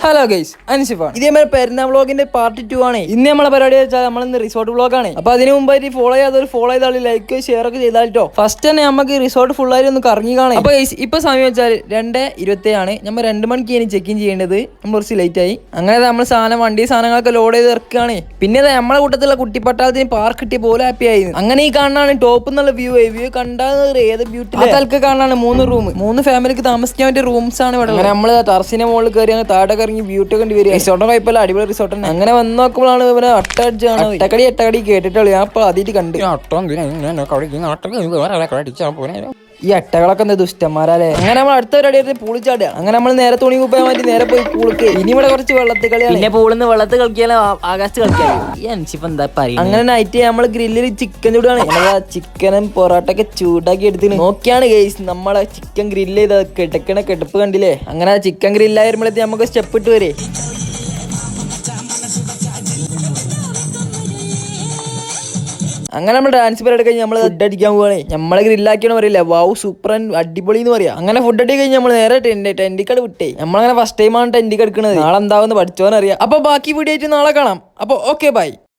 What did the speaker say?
Hello guys, അൻസിഫാണ്. ഇതേമാതിരി പെരുന്നാൾ വ്ളോഗിന്റെ part 2 ആണ്. ഇന്ന് നമ്മളെ പരിപാടി വെച്ചാൽ നമ്മളിന്ന് റിസോർട്ട് വ്ളോഗാണ്. അപ്പൊ അതിന് മുമ്പായിട്ട് ഫോളോ ചെയ്യാതെ ഫോളോ ചെയ്താൽ ലൈക്ക് ഷെയർ ഒക്കെ ചെയ്താലോ. ഫസ്റ്റ് തന്നെ നമുക്ക് റിസോർട്ട് ഫുൾ ആയിട്ട് ഒന്ന് കറങ്ങി കാണാം. അപ്പൊ ഗൈസ് ഇപ്പൊ സമയം വെച്ചാൽ 2:27 ആണ്. നമ്മൾ 2 മണിക്ക് ഇനി ചെക്ക് ഇൻ ചെയ്യേണ്ടത്. നമ്മൾ കുറച്ച് ലേറ്റ് ആയി. അങ്ങനെ നമ്മൾ വണ്ടി സാധനങ്ങളൊക്കെ ലോഡ് ചെയ്ത് ഇറക്കുകയാണ്. പിന്നെ നമ്മളെ കൂട്ടത്തിലുള്ള കുട്ടിപ്പട്ടാളത്തിന് പാർക്ക് കിട്ടിയ പോലെ ഹാപ്പി ആയി. അങ്ങനെ ഈ കാണാനാണ് ടോപ്പ് എന്നുള്ള വ്യൂ കണ്ടാൽ ഏത് ബ്യൂട്ടി തലക്ക് കാണാനാണ് 3 റൂം, 3 ഫാമിലിക്ക് താമസിക്കാൻ പറ്റിയ റൂംസ് ആണ് ഇവിടെ. നമ്മള് ടർസിന്റെ മുകളിൽ കയറി താഴെ ഇറങ്ങി ബ്യൂട്ടി കണ്ടു വരിക. റിസോർട്ടും കുഴപ്പമില്ല, അടിപൊളി റിസോർട്ട് തന്നെ. അങ്ങനെ വന്ന് നോക്കുമ്പോഴാണ് ഇവരെ എട്ടക്കടി കേട്ടിട്ടുള്ളൂ. ഞാൻ അപ്പൊ ആദ്യമായിട്ട് കണ്ട്. ഈ അട്ടകളൊക്കെ എന്താ ദുഷ്ടന്മാരല്ലേ. അങ്ങനെ നമ്മൾ അടുത്ത പരിപാടി പൂളിച്ചാടുക. അങ്ങനെ നമ്മൾ നേരെ തുണി കുപ്പാൻ വേണ്ടി നേരെ പോയി പൂളിക്ക്. ഇനി ഇവിടെ കുറച്ച് വെള്ളത്തിൽ കളിയാണ്. പിന്നെ പൂളിന്ന് വെള്ളത്തിൽ കളിക്കാനോ ആകാശത്ത് കളിക്കാനോ ഈ അൻസിഫ് എന്താ പറയുക. അങ്ങനെ നൈറ്റ് നമ്മൾ ഗ്രില്ലിൽ ചിക്കൻ ചൂടാണ്. ചിക്കനും പൊറോട്ടൊക്കെ ചൂടാക്കി എടുത്തിന് നോക്കിയാണ് ഗൈസ് നമ്മളെ ചിക്കൻ ഗ്രില്ല് ചെയ്ത് കിടക്കണ കെടുപ്പ് കണ്ടില്ലേ. അങ്ങനെ ചിക്കൻ ഗ്രില്ലായിരുമ്പോഴത്തേക്ക് നമുക്ക് സ്റ്റെപ്പ് ഇട്ട് വരെ. അങ്ങനെ നമ്മൾ ഡാൻസ് പരിപാടി കഴിഞ്ഞ് നമ്മൾ ഫുഡ് അടിക്കാൻ പോവാണേ. നമ്മളെ ഗ്രില്ലാക്കിയാണ് പറയില്ല, വാവ് സൂപ്പർ അടിപൊളി എന്ന് പറയാം. അങ്ങനെ ഫുഡ് അടി കഴിഞ്ഞ് നമ്മൾ നേരെ ടെന്റിക്കട് വിട്ടേ. നമ്മളങ്ങനെ ഫസ്റ്റ് ടൈമാണ് ടെന്റിക്ക് എടുക്കുന്നത്. നാളെ എന്താവുന്ന പഠിച്ചോന്നറിയാം. അപ്പൊ ബാക്കി വീഡിയോ ആയിട്ട് നാളെ കാണാം. അപ്പൊ ഓക്കെ ബൈ.